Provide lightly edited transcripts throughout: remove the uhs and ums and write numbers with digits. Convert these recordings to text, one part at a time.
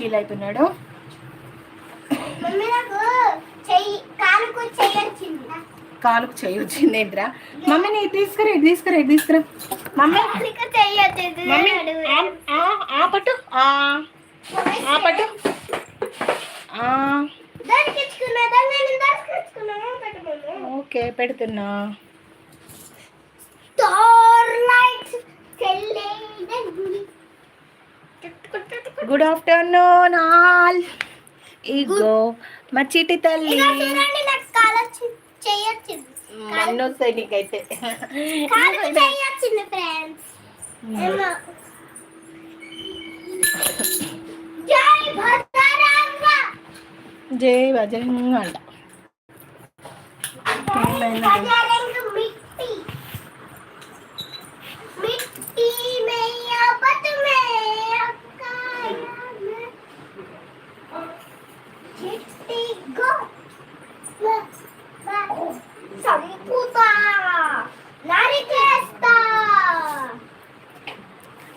Feel అవుతున్నాడు. కాలుకు చేయొచ్చింది ఏంట్రా మమ్మీ? నీ తీసుకురా తీసుకురా మమ్మీ. మమ్మీ పట్టు పట్టు. ఓకే పెడుతున్నా. Good afternoon all. ఇగో మా చిటి తల్లి మన్ను వస్తాయి నీకైతే. జై బజరంగ అంట.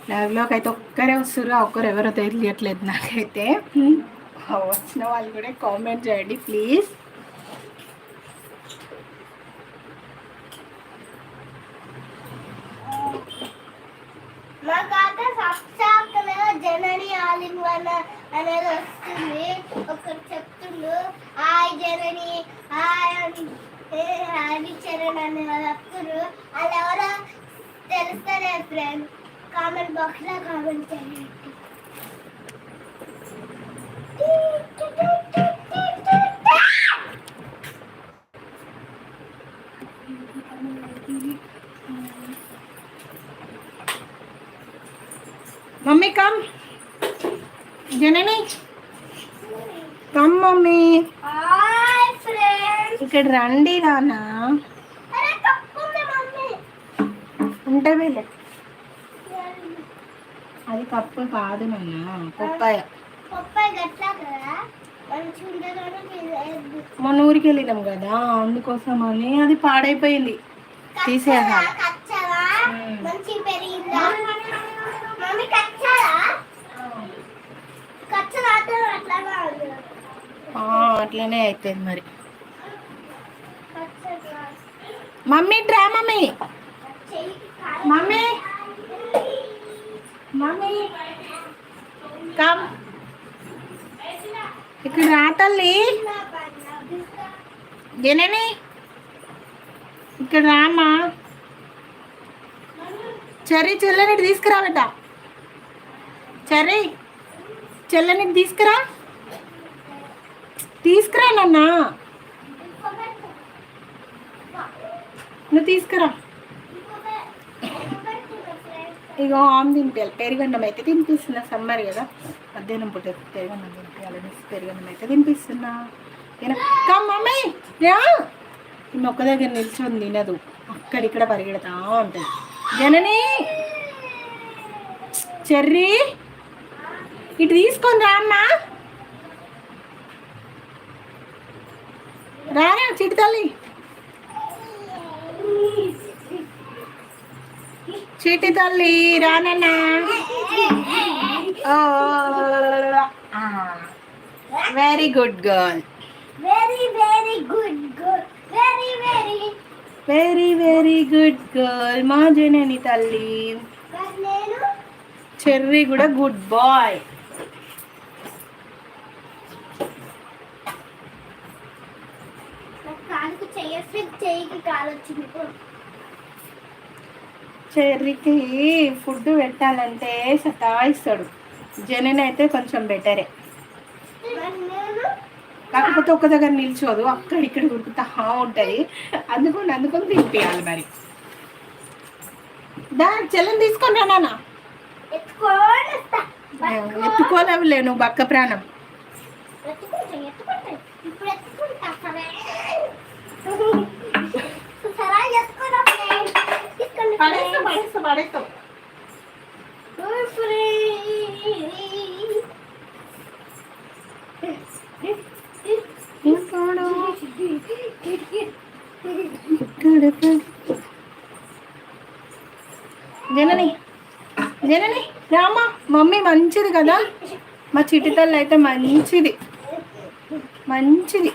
లైవ్లోకి అయితే ఒక్కరే వస్తారు, ఒక్కరు ఎవరో తెలియట్లేదు నాకైతే. వచ్చిన వాళ్ళు కూడా కామెంట్ చేయండి ప్లీజ్. జనని ఆలింగన అనేది వస్తుంది. ఒకరు చెప్తుండు హాయ్ జనని హాయ్ చరణ్ అని చెప్తున్నారు. వాళ్ళు ఎవరో తెలుస్తలే ఫ్రెండ్. కామెంట్ బాక్స్ లో కామెంట్ చేయండి. Mummy come. Janani come mummy. ఇక్కడ రండి నాన్న. ఉంటే వెళ్ళే. అది కప్పు కాదు నాన్న, పప్పాయ. మన ఊరికి వెళ్ళినాం కదా అందుకోసం అని అది పాడైపోయింది, తీసేయాలి. అట్లనే అయిపోయింది మరి. Mummy draw mummy. Mummy mummy come. ఇక్కడ రా తల్లి. జనని ఇక్కడ రామా. చెర్రీ చెల్లెనిటి తీసుకురాబెట్ట. చెర్రీ చెల్లెనిటి తీసుకురా. తీసుకురా నాన్న, నువ్వు తీసుకురా. ఇగో ఆమె తినిపించాలి. పెరుగన్నం అయితే తినిపిస్తున్నా, సమ్మర్ కదా మధ్యాహ్నం పూట పెరుగన్నం తినిపించాలని పెరుగన్నం అయితే తినిపిస్తున్నా. మమ్మీ ఈమె ఒక్క దగ్గర నిల్చొని తినదు, అక్కడిక్కడ పరిగెడతా ఉంటుంది. జనని చెర్రీ ఇటు తీసుకొని రా అమ్మా. రారా చిటి తల్లి. చిటి తల్లి రానన్నా. Very good girl. Very good girl మా జనని తల్లి. చెర్రీ కూడా గుడ్ బాయ్. చెర్రీకి ఫుడ్ పెట్టాలంటే సతాయిస్తాడు. జనని అయితే కొంచెం బెటరే, కాకపోతే ఒక్క దగ్గర నిల్చోదు, అక్కడిక్కడ ఉరుకుతా ఉంటుంది. అందుకొని తినిపించాలి మరి. దా చెల్లని తీసుకొని రా నాన్న. ఎత్తుకోలేవులే నువ్వు బక్క ప్రాణం. పడేస్తావు. జనని రామా. మమ్మీ మంచిది కదా, మా చిట్టి తల్లి అయితే మంచిది మంచిది